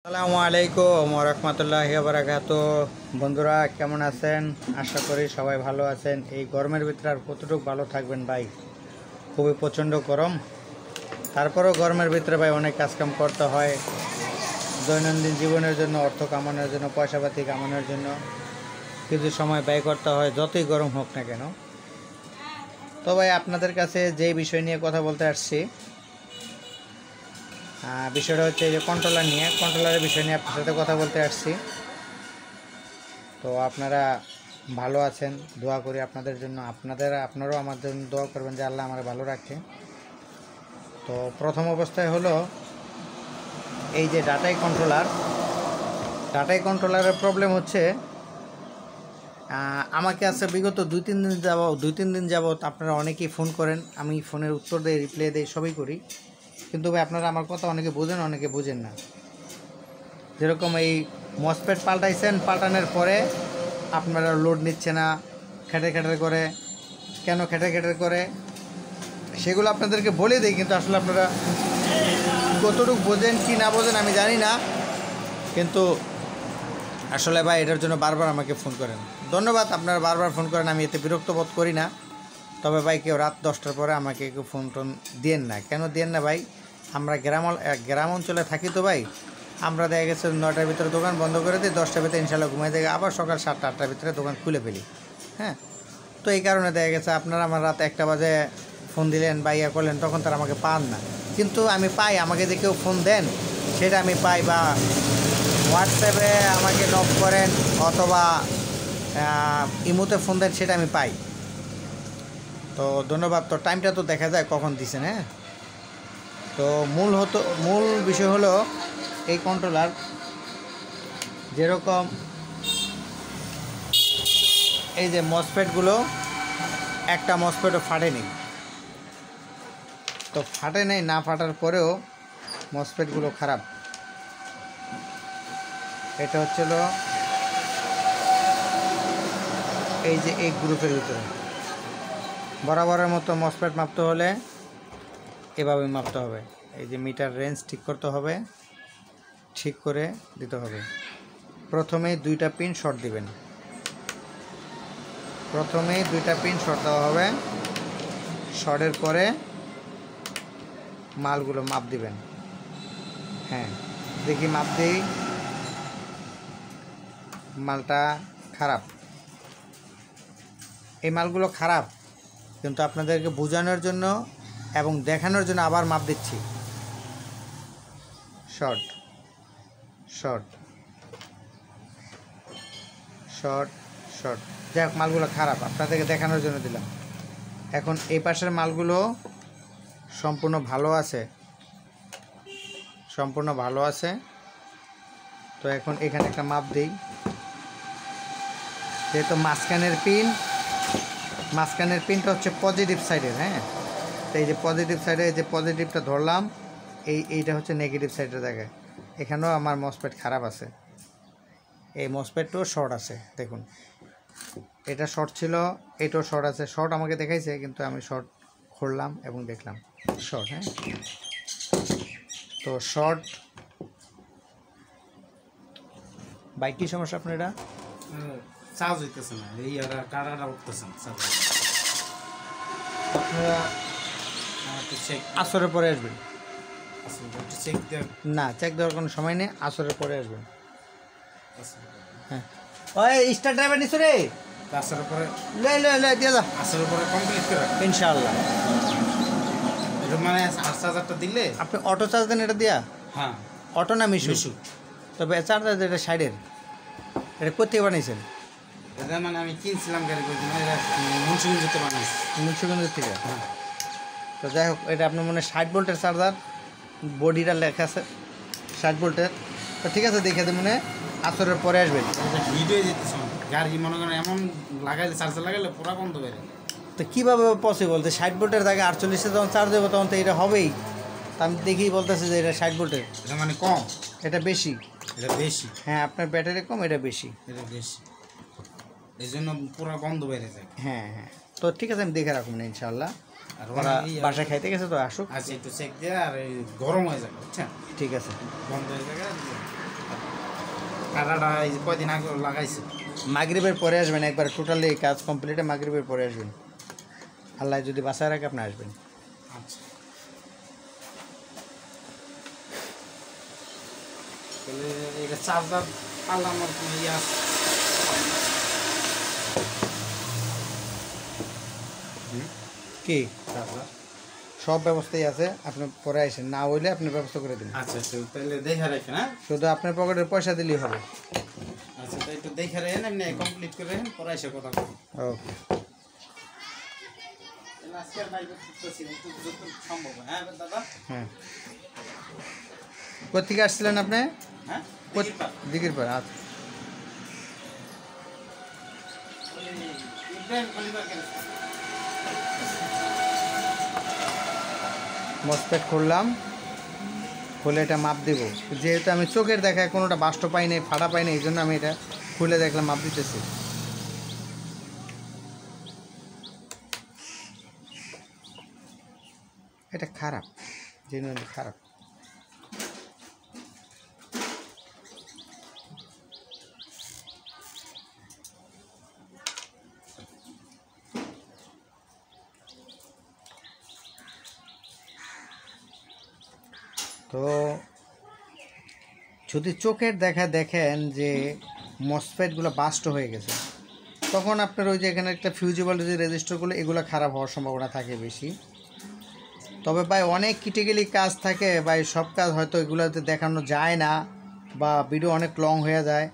আসসালামু আলাইকুম ওয়া রাহমাতুল্লাহি ওয়া বারাকাতুহু। বন্ধুরা কেমন আছেন? আশা করি সবাই ভালো আছেন। এই গরমের ভিতরে আর কতটুকু ভালো থাকবেন ভাই, খুবই প্রচণ্ড গরম। তারপরেও গরমের ভিতরে ভাই অনেক কাজকাম করতে হয়, দৈনন্দিন জীবনের জন্য, অর্থ কামানোর জন্য, পয়সাপাতি কামানোর জন্য কিছু সময় ব্যয় করতে হয়, যতই গরম হোক না কেন। তো ভাই আপনাদের কাছে যে বিষয় নিয়ে কথা বলতে আসছি, বিষয়টা হচ্ছে যে কন্ট্রোলার নিয়ে, কন্ট্রোলারের বিষয় নিয়ে আপনার সাথে কথা বলতে আসছি। তো আপনারা ভালো আছেন, দোয়া করি আপনাদের জন্য। আপনারাও আমার জন্য দোয়া করবেন যে আল্লাহ আমার ভালো রাখে। তো প্রথম অবস্থায় হলো এই যে ডাটাই কন্ট্রোলারের প্রবলেম হচ্ছে, আমাকে আছে বিগত দুই তিন দিন যাবত আপনারা অনেকেই ফোন করেন, আমি ফোনের উত্তর দেই, রিপ্লাই দেই, সবই করি, কিন্তু ভাই আপনারা আমার কথা অনেকে বোঝেন, অনেকে বোঝেন না। যেরকম এই মসপেট পাল্টানোর পরে আপনারা লোড নিচ্ছে না, খেটে করে। কেন খেটে করে সেগুলো আপনাদেরকে বলে দিই, কিন্তু আসলে আপনারা কতটুকু বোঝেন কি না বোঝেন আমি জানি না। কিন্তু আসলে ভাই এটার জন্য বারবার আমাকে ফোন করেন, ধন্যবাদ আপনারা বারবার ফোন করেন, আমি এতে বিরক্ত বোধ করি না। তবে ভাই কেউ রাত 10টার পরে আমাকে কেউ ফোন টোন দিয়েন না। কেন দিয়েন না ভাই? আমরা গ্রাম অঞ্চলে থাকি, তো ভাই আমরা দেখা গেছে 9টার ভিতরে দোকান বন্ধ করে দিই, 10টার ভিতরে ইনশাল্লাহ ঘুমাই থেকে আবার সকাল 7টা 8টার ভিতরে দোকান খুলে ফেলি। হ্যাঁ, তো এই কারণে দেখা গেছে আপনারা আমার রাত 1টা বাজে ফোন দিলেন বা ইয়া করলেন, তখন তারা আমাকে পান না। কিন্তু আমি পাই, আমাকে যে কেউ ফোন দেন সেটা আমি পাই, বা হোয়াটসঅ্যাপে আমাকে নক করেন অথবা ইমোতে ফোন দেন, সেটা আমি পাই। তো ধন্যবাদ। তো টাইমটা তো দেখা যায় কখন দিছেন। হ্যাঁ, তো মূল বিষয় হলো এই কন্ট্রোলার, যেরকম এই যে মসফেটগুলো, একটা মসফেটও ফাটেনি। তো ফাটে নেই, না ফাটার পরেও মসফেটগুলো খারাপ। এটা হচ্ছিল এই যে এই গ্রুপের ভিতরে বরাবরের মতো মসফেট মাপতে হলে এভাবে মাপতে হবে। এই যে মিটার রেঞ্জ ঠিক করতে হবে, ঠিক করে দিতে হবে। প্রথমেই 2টা পিন শর্ট দিবেন, প্রথমেই 2টা পিন শর্ট দেওয়া হবে। শর্টের পরে মালগুলো মাপ দিবেন। হ্যাঁ, দেখি মাপ দিই, মালটা খারাপ, এই মালগুলো খারাপ, কিন্তু আপনাদেরকে বোঝানোর জন্য এবং দেখানোর জন্য আবার মাপ দিচ্ছি। শর্ট শর্ট শর্ট শর্ট যাই হোক, মালগুলো খারাপ, আপনাদেরকে দেখানোর জন্য দিলাম। এখন এই পাশের মালগুলো সম্পূর্ণ ভালো আছে, সম্পূর্ণ ভালো আছে। তো এখন এখানে একটা মাপ দিই, যেহেতু মাঝখানের পিনটা হচ্ছে পজিটিভ সাইডের। হ্যাঁ, তো এই যে পজিটিভ সাইডে, এই যে পজিটিভটা ধরলাম, এইটা হচ্ছে নেগেটিভ সাইডের জায়গায়। এখানেও আমার মসপেট খারাপ আছে, এই মসপেটটাও শর্ট আছে। দেখুন, এটা শর্ট ছিল, এটাও শর্ট আছে। শর্ট আমাকে দেখাইছে, কিন্তু আমি শর্ট খুললাম এবং দেখলাম শর্ট। হ্যাঁ, তো শর্ট। বাইক কী সমস্যা আপনার? এটা চার্জ হইতেছে না, এই কারাটা উঠতেছে না। আপনারা আসরের পরে আসবেন। না, চেক দেওয়ার কোনো সময় নেই, আসরের পরে আসবেন। হ্যাঁ, ওই স্টার ড্রাইভার নিছো রে, আসরের পরে লে দিয়ে দাও, আসরের পরে কমপ্লিট করে ইনশাআল্লাহ। এটা মানে 8,000টা দিলে আপনি অটো চার্জ দেন এটা দিয়া? হ্যাঁ, অটো না মিশু? তবে চার্জার যেটা সাইডের, এটা কোথায় বানিয়েছেন? এটা মানে আমি কিনছিলাম গাড়ি করে, মুন্সিগঞ্জতে বানাইছি। মুন্সিগঞ্জের থেকে? হ্যাঁ। তো যাই হোক, এটা আপনার মনে হয় 60 ভোল্টের চার্জার, বডিটা লেখা আছে 60 ভোল্টের। তো ঠিক আছে, দেখে দেবেন, মনে আসরের পরে আসবেন। এটা হিট হয়ে যেতেছে গাড়ি, মনে করেন এমন লাগাইলে, চার্জার লাগাইলে পুরা বন্ধ বেড়ে। তো কীভাবে পসিবল যে 60 ভোল্টের জায়গায় 48-এ যখন চার্জ দেবো তখন তো এটা হবেই। তা আমি দেখেই বলতেছি যে এটা 60 ভোল্টের। এটা মানে কম, এটা বেশি। এটা বেশি? হ্যাঁ, আপনার ব্যাটারি কম, এটা বেশি। এটা বেশি, এই জন্য পুরো বন্ধ বেড়ে যায়। হ্যাঁ হ্যাঁ, তো ঠিক আছে, আমি দেখে রাখুন না ইনশাআল্লাহ। আর ওরা বাসায় খাইতে গেছে, তো আসুক। আচ্ছা, একটু চেক দিয়ে আর গরম হয়ে যাবে, বুঝছেন? ঠিক আছে, বন্ধ হয়ে যাবে। খাটাটা এই যে কয়দিন আগে লাগাইছে। মাগরিবের পরে আসবেন, একবার টোটালি কাজ কমপ্লিটে মাগরিবের পরে আসবেন। আল্লাহ যদি বাঁচায় রাখে আপনি আসবেন। আচ্ছা, তাহলে এটা চার্জার পারলাম আর কি ইয়ে আছে। কি চার্জার সব ব্যবস্থাই আছে, আপনি পরে আসেন, না হইলে আপনি ব্যবস্থা করে দিন। আচ্ছা আচ্ছা, তাহলে দেখে রাখেন। হ্যাঁ শুধু আপনার পকেটের পয়সা দিলেই হবে। আচ্ছা, তাই একটু দেখে রাখেন, এমনি কমপ্লিট করে রাখেন, পরে এসে কথা বলুন। ওকে। তাহলে আজকে আর বাইরে করতেছি না, একটু যত সম্ভব হয়। হ্যাঁ দাদা, হ্যাঁ, কোথেকে আসছিলেন আপনি? হ্যাঁ দিঘির পাড়। আচ্ছা, ইব্রাহিম খলিফার কেন? মসপেট খুললাম, খুলে এটা মাপ দেব। যেহেতু আমি চোখের দেখায় কোনোটা বাষ্ট পাই নাই, ফাটা পাই নাই, এই জন্য আমি এটা খুলে দেখলাম, মাপ দিতেছি। এটা খারাপ, জেনুইনলি খারাপ। তো যদি চোখের দেখা দেখেন যে মসফেটগুলো বাস্ট হয়ে গেছে, তখন আপনার ওই যে এখানে একটা ফিউজিবল যে রেজিস্টারগুলো, এগুলো খারাপ হওয়ার সম্ভাবনা থাকে বেশি। তবে ভাই অনেক ক্রিটিক্যালি কাজ থাকে ভাই, সব কাজ হয়তো এগুলোতে দেখানো যায় না, বা ভিডিও অনেক লং হয়ে যায়।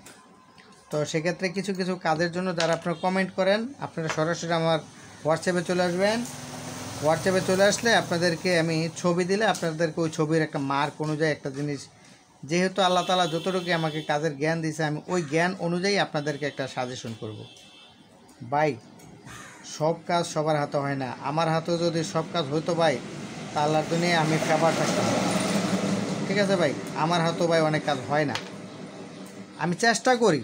তো সেক্ষেত্রে কিছু কিছু কাজের জন্য যারা আপনারা কমেন্ট করেন, আপনারা সরাসরি আমার হোয়াটসঅ্যাপে চলে আসবেন। হোয়াটসঅ্যাপে চলে আসলে আপনাদেরকে আমি ছবি দিলে আপনাদেরকে ওই ছবির একটা মার্ক অনুযায়ী একটা জিনিস, যেহেতু আল্লাহ তাআলা যতটুকু আমাকে কাজের জ্ঞান দিয়েছে, আমি ওই জ্ঞান অনুযায়ী আপনাদেরকে একটা সাজেশন করব। ভাই সব কাজ সবার হাতে হয় না, আমার হাতেও যদি সব কাজ হইতো ভাই, তা আল্লাহর দুনিয়ায় আমি ফেভার থাকতাম। ঠিক আছে ভাই, আমার হাতেও ভাই অনেক কাজ হয় না। আমি চেষ্টা করি,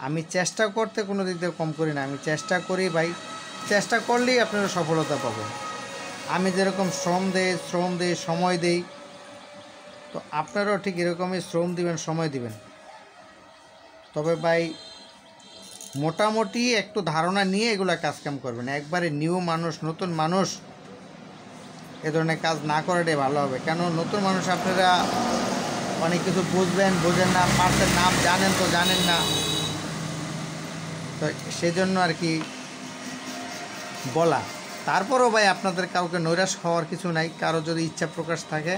আমি চেষ্টা করতে কোনো দিক দিয়ে কম করি না, আমি চেষ্টা করি ভাই, চেষ্টা করলেই আপনারা সফলতা পাবেন। আমি যেরকম শ্রম দেই সময় দেই, তো আপনারাও ঠিক এরকমই শ্রম দিবেন, সময় দিবেন। তবে ভাই মোটামুটি একটু ধারণা নিয়ে এগুলো কাজকাম করবেন। একবারে নিউ মানুষ, নতুন মানুষ এ ধরনের কাজ না করাটাই ভালো হবে। কেন নতুন মানুষ আপনারা অনেক কিছু বুঝবেন, বোঝেন না, পারছেন না, জানেন তো জানেন না, তো সেজন্য আর কি বলা। তারপরও ভাই আপনাদের কাউকে নৈরাশ হওয়ার কিছু নাই। কারো যদি ইচ্ছা প্রকাশ থাকে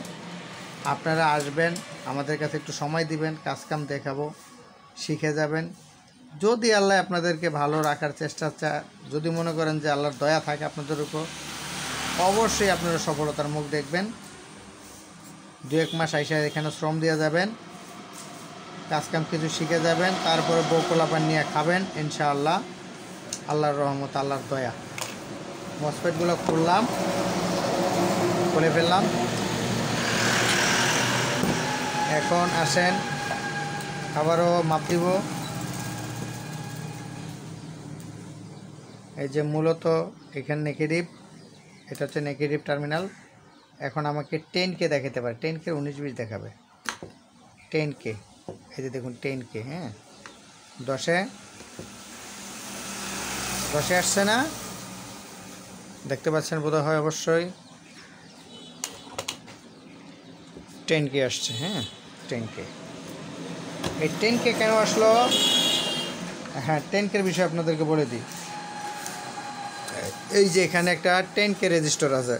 আপনারা আসবেন, আমাদের কাছে একটু সময় দিবেন, কাজকাম দেখাবো, শিখে যাবেন। যদি আল্লাহ আপনাদেরকে ভালো রাখার চেষ্টা যদি মনে করেন যে আল্লাহর দয়া থাকে আপনাদের উপর, অবশ্যই আপনারা সফলতার মুখ দেখবেন। 2-1 মাস আইসা এখানে শ্রম দিয়ে যাবেন, কাজকাম কিছু শিখে যাবেন, তারপরে বউ পোলাপান নিয়ে খাবেন ইনশাআল্লাহ। আল্লাহর রহমত, আল্লাহর দয়া। মসপেটগুলো খুলে ফেললাম। এখন আসেন আবারও মাপ দিব। এই যে মূলত এখানে নেগেটিভ, এটা হচ্ছে নেগেটিভ টার্মিনাল। এখন আমাকে 10K দেখাতে পারে, 10K 19-20 দেখাবে। 10K, এই যে দেখুন 10K। হ্যাঁ, 10-এ আসছে না, দেখতে পাচ্ছেন বোধ হয়, অবশ্যই 10K আসছে। হ্যাঁ 10K। এই 10K কেন আসলো? হ্যাঁ 10K-র বিষয়ে আপনাদেরকে বলে দিই। এই যে এখানে একটা 10K রেজিস্টার আছে,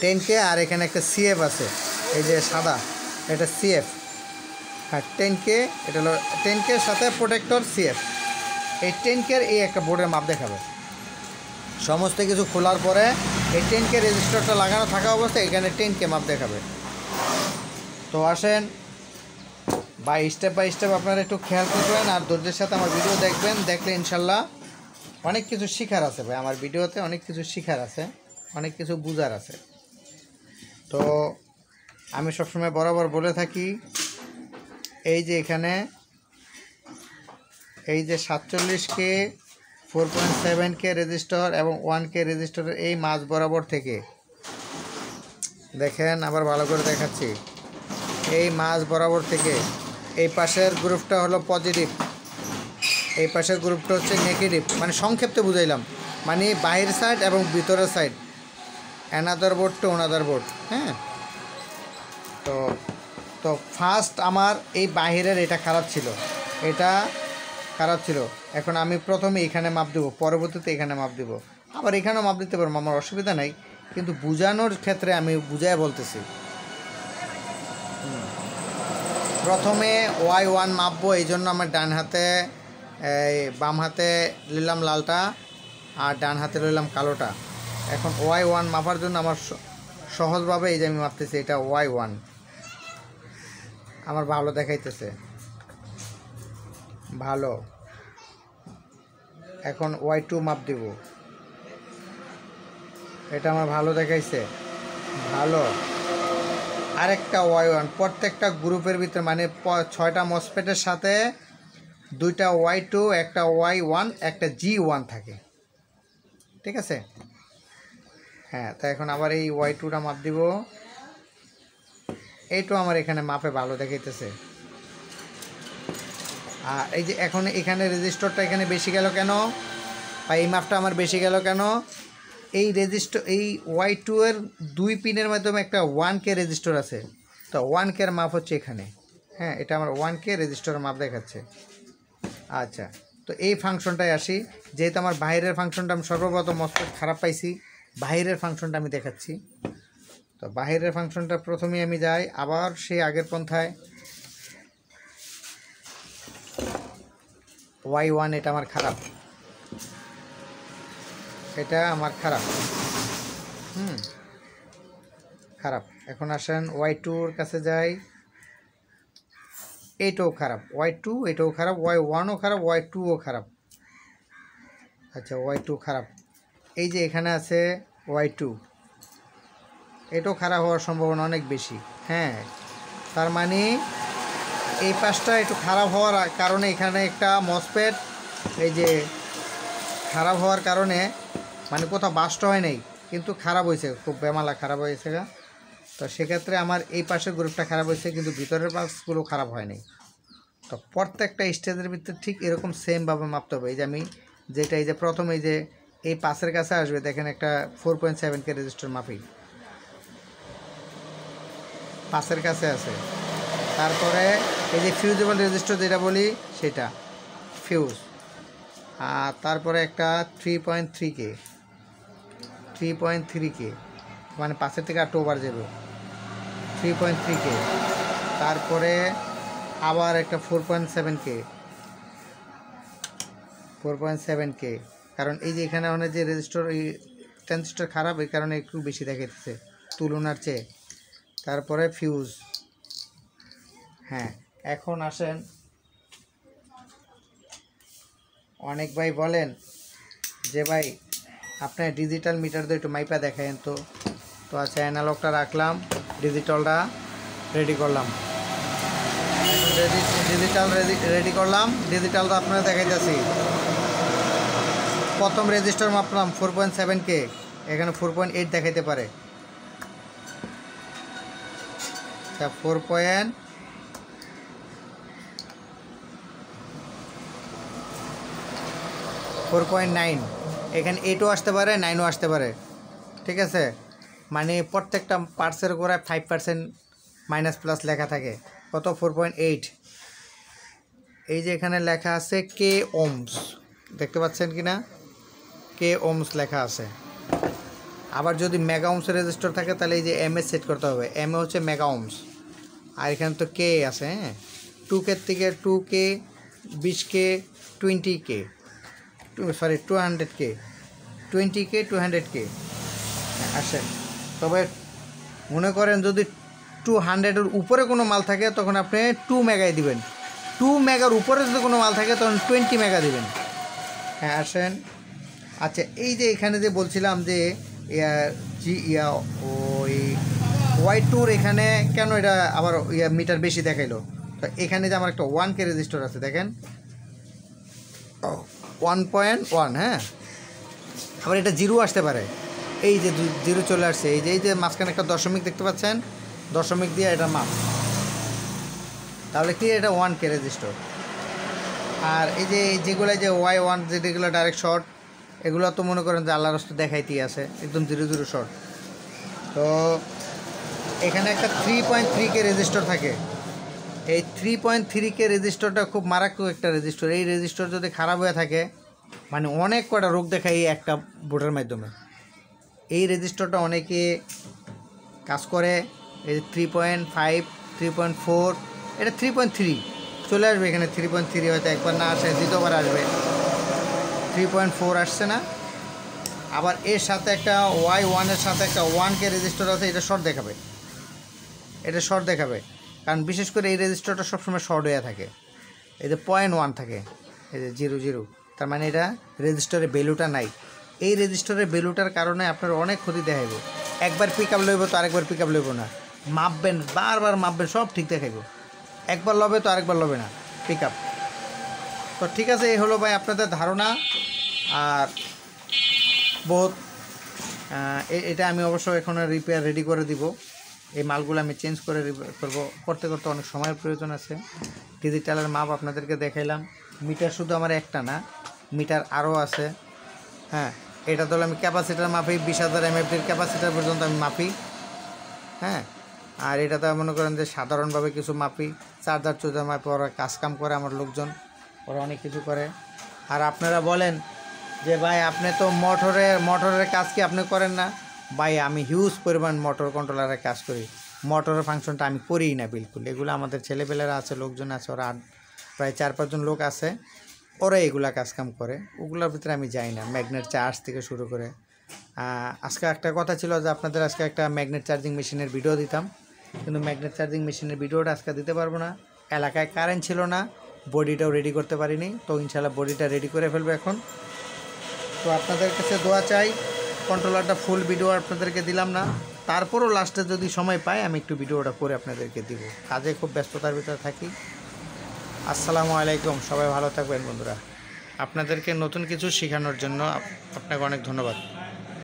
10K, আর এখানে একটা CF আছে, এই যে সাদা, এটা CF। হ্যাঁ 10K, এটা হলো 10K-র সাথে প্রোটেক্টর CF। এই 10K-র এই একটা বোর্ডের মাপ দেখাবে। সমস্ত কিছু খোলার পরে এই 10K রেজিস্টারটা লাগানো থাকা অবস্থায় এখানে 10K মাপ দেখাবে। তো আসেন বাই স্টেপ আপনারা একটু খেয়াল করবেন আর ধৈর্যের সাথে আমার ভিডিও দেখবেন। দেখলে ইনশাল্লাহ অনেক কিছু শেখার আছে ভাই, আমার ভিডিওতে অনেক কিছু শেখার আছে, অনেক কিছু বুঝার আছে। তো আমি সবসময় বরাবর বলে থাকি, এই যে এখানে এই যে 47K, 4.7K রেজিস্টার এবং 1K রেজিস্টারের এই মাঝ বরাবর থেকে দেখেন, আবার ভালো করে দেখাচ্ছি, এই মাঝ বরাবর থেকে এই পাশের গ্রুপটা হলো পজিটিভ, এই পাশের গ্রুপটা হচ্ছে নেগেটিভ। মানে সংক্ষেপে বুঝাইলাম, মানে বাইরের সাইড এবং ভিতরের side, another board to another board. হ্যাঁ, তো তো ফার্স্ট আমার এই বাহিরের এটা খারাপ ছিল, এটা খারাপ ছিল। এখন আমি প্রথমে এখানে মাপ দেবো, পরবর্তীতে এখানে মাপ দেব, আবার এখানেও মাপ দিতে পারবো, আমার অসুবিধা নাই। কিন্তু বোঝানোর ক্ষেত্রে আমি বুঝায় বলতেছি। প্রথমে Y1 মাপবো, এই জন্য আমার ডান হাতে বাম হাতে নিলাম লালটা আর ডান হাতে নিলাম কালোটা। এখন Y1 মাপার জন্য আমার সহজভাবে এই যে আমি মাপতেছি, এটা Y1 আমার ভালো দেখাইতেছে, ভালো। এখন Y2 মাপ দেব, এটা আমার ভালো দেখাইছে, ভালো। আরেকটা Y1, প্রত্যেকটা গ্রুপের ভিতরে মানে 6টা মসফেটের সাথে 2টা Y2, একটা Y1, একটা G1 থাকে, ঠিক আছে? হ্যাঁ, তো এখন আবার এই Y2টা মাপ দিব, এইটাও আমার এখানে মাপে ভালো দেখাইতেছে। আর এই যে এখন এখানে রেজিস্টারটা এখানে বেশি গেল কেন, বা এই মাপটা আমার বেশি গেল কেন? এই রেজিস্টার, এই Y2 এর 2 পিনের মাধ্যমে একটা 1K রেজিস্টার আছে, তো 1K এর মাপ হচ্ছে এখানে। হ্যাঁ, এটা আমার 1K রেজিস্টারের মাপ দেখাচ্ছে। আচ্ছা, তো এই ফাংশনটায় আসি। যেহেতু আমার বাইরের ফাংশনটা আমি সর্বপ্রথম মসফেট খারাপ পাইছি, বাইরের ফাংশনটা আমি দেখাচ্ছি। তো বাইরের ফাংশনটা প্রথমেই আমি যাই আবার সেই আগের পন্থায়। Y1 এটা আমার খারাপ, এটা আমার খারাপ, খারাপ। এখন আসেন Y2-র কাছে যাই, এইটাও খারাপ, Y2 এটাও খারাপ, Y1ও খারাপ, Y2ও খারাপ। আচ্ছা, Y2 খারাপ। এই যে এখানে আছে Y2, এটাও খারাপ হওয়ার সম্ভাবনা অনেক বেশি। হ্যাঁ, তার মানে এই পাশটা একটু খারাপ হওয়ার কারণে এখানে একটা মসফেট এই যে খারাপ হওয়ার কারণে মানে কোথাও বাস্ট হয় নাই, কিন্তু খারাপ হয়েছে, খুব বেমালা খারাপ হয়েছে। তো সেক্ষেত্রে আমার এই পাশের গ্রুপটা খারাপ হয়েছে, কিন্তু ভিতরের পাশগুলো খারাপ হয় নাই। তো প্রত্যেকটা স্টেজের ভিতরে ঠিক এরকম সেমভাবে মাপতে হবে। এই যে আমি যেটা এই যে প্রথমে এই যে এই পাশের কাছে আসবে, দেখেন একটা 4.7K রেজিস্টার মাপি পাশের কাছে আছে। তারপরে এই যে ফিউজেবল রেজিস্টার যেটা বলি সেটা ফিউজ, আর তারপরে একটা 3.3K মানে পাশের থেকে আর ওভার যাবে 3.3K। তারপরে আবার একটা 4.7K, কারণ এই যে এখানে অনেক যে রেজিস্টার এই ট্রানজিস্টর খারাপ, এই কারণে একটু বেশি দেখাইতেছে তুলনার চেয়ে। তারপরে ফিউজ। হ্যাঁ, এখন আসেন, অনেক ভাই বলেন যে ভাই আপনার ডিজিটাল মিটার দিয়ে একটু মাইপা দেখায়েন তো। তো আচ্ছা, অ্যানালগটা রাখলাম, ডিজিটালটা রেডি করলাম। ডিজিটাল রেডি করলাম, ডিজিটালটা আপনারা দেখাইতেছি। প্রথম রেজিস্টার মাপলাম 4.7K, এখানে 4.8 দেখাইতে পারে। আচ্ছা, 4.9, এখানে 8ও আসতে পারে, 9ও আসতে পারে, ঠিক আছে? মানে প্রত্যেকটা পার্টসের করে 5% মাইনাস প্লাস লেখা থাকে। কত? 4.8। এই যে এখানে লেখা আছে K ohms, দেখতে পাচ্ছেন কি না? K ohms লেখা আছে। আবার যদি মেগা ওমসের রেজিস্টার থাকে তাহলে এই যে এম এস সেট করতে হবে, এম এ হচ্ছে মেগা ওমস, আর এখানে তো K আছে। হ্যাঁ, 2K থেকে 2K, 20K, 20K, 200K, 20K, 200K আসে। তবে মনে করেন যদি 200-এর উপরে কোনো মাল থাকে তখন আপনি 2 মেগায় দিবেন, 2 মেগার উপরে যদি কোনো মাল থাকে তখন 20 মেগা দিবেন। হ্যাঁ, আসেন। আচ্ছা, এই যে এখানে যে বলছিলাম যে ওই Y2-র এখানে কেন এটা আবার মিটার বেশি দেখাইলো, তো এখানে যে আমার একটা 1K রেজিস্টার আছে, দেখেন 1.1। হ্যাঁ, আবার এটা 0 আসতে পারে, এই যে 0 চলে আসছে, এই যে মাঝখানে একটা দশমিক দেখতে পাচ্ছেন, দশমিক দিয়ে এটা মাপ। তাহলে কি এটা 1K রেজিস্টার। আর এই যে যেগুলো যে Y1 যেগুলো ডাইরেক্ট শর্ট, এগুলো তো মনে করেন যে আল্লাহর রাস্তা দেখাইতেই আছে, একদম 0 শর্ট। তো এখানে একটা 3.3K রেজিস্টার থাকে। এই 3.3K রেজিস্টারটা খুব মারাত্মক একটা রেজিস্টার। এই রেজিস্টার যদি খারাপ হয়ে থাকে মানে অনেক কটা রোগ দেখায় এই একটা বোর্ডের মাধ্যমে। এই রেজিস্টারটা অনেকে কাজ করে। এই 3.5, 3.4, এটা 3.3 চলে আসবে এখানে। 3.3 হয়তো একবার না আসে, দ্বিতীয়বার আসবে। 3.4 আসছে না। আবার এর সাথে একটা Y1 এর সাথে একটা 1K রেজিস্টার আছে, এটা শর্ট দেখাবে। এটা শর্ট দেখাবে, কারণ বিশেষ করে এই রেজিস্টারটা সবসময় শর্ট হয়ে থাকে। এই যে 0.1 থাকে, এই যে 0, তার মানে এটা রেজিস্টারের ভ্যালুটা নাই। এই রেজিস্টারের ভ্যালুটার কারণে আপনার অনেক ক্ষতি দেখাইব। একবার পিক আপ লইব তো আরেকবার পিক আপ লইব না, মাপবেন, বারবার মাপবেন, সব ঠিক দেখাইব। একবার লবে তো আরেকবার লবে না পিক আপ। তো ঠিক আছে, এই হলো ভাই আপনাদের ধারণা। আর বহুত এটা আমি অবশ্য এখন রিপেয়ার রেডি করে দিব। এই মালগুলো আমি চেঞ্জ করে করতে অনেক সময়ের প্রয়োজন আছে। ডিজিটালের মাপ আপনাদেরকে দেখাইলাম। মিটার শুধু আমার একটা না, মিটার আরও আছে। হ্যাঁ, এটা তো আমি ক্যাপাসিটার মাপি, 20,000 mAh ক্যাপাসিটার পর্যন্ত আমি মাপি। হ্যাঁ, আর এটা তো মনে করেন যে সাধারণভাবে কিছু মাপি, চার্জার চুজার মাপি। ওরা কাজকাম করে আমার লোকজন, ওরা অনেক কিছু করে। আর আপনারা বলেন যে ভাই আপনি তো মোটরের কাজ কি আপনি করেন না? ভাই আমি হিউজ পরিমাণ মোটর কন্ট্রোলারের কাজ করি। মোটরের ফাংশনটা আমি করিই না বিলকুল। এগুলো আমাদের ছেলেপেলেরা আছে, লোকজন আছে, ওরা প্রায় 4-5 জন লোক আছে, ওরা এগুলা কাজকাম করে। ওগুলোর ভিতরে আমি যাই না। ম্যাগনেট চার্জ থেকে শুরু করে আজকে একটা কথা ছিল যে আপনাদের আজকে একটা ম্যাগনেট চার্জিং মেশিনের ভিডিও দিতাম, কিন্তু ম্যাগনেট চার্জিং মেশিনের ভিডিওটা আজকে দিতে পারবো না। এলাকায় কারেন্ট ছিল না, বডিটাও রেডি করতে পারিনি। তো ইনশাল্লাহ বডিটা রেডি করে ফেলবো এখন। তো আপনাদের কাছে দোয়া চাই। কন্ট্রোলারটা ফুল ভিডিও আপনাদেরকে দিলাম না, তারপরও লাস্টে যদি সময় পাই আমি একটু ভিডিওটা করে আপনাদেরকে দিব। কাজে খুব ব্যস্ততার ভিতরে থাকি। আসসালামু আলাইকুম, সবাই ভালো থাকবেন বন্ধুরা। আপনাদেরকে নতুন কিছু শেখানোর জন্য আপনাকে অনেক ধন্যবাদ।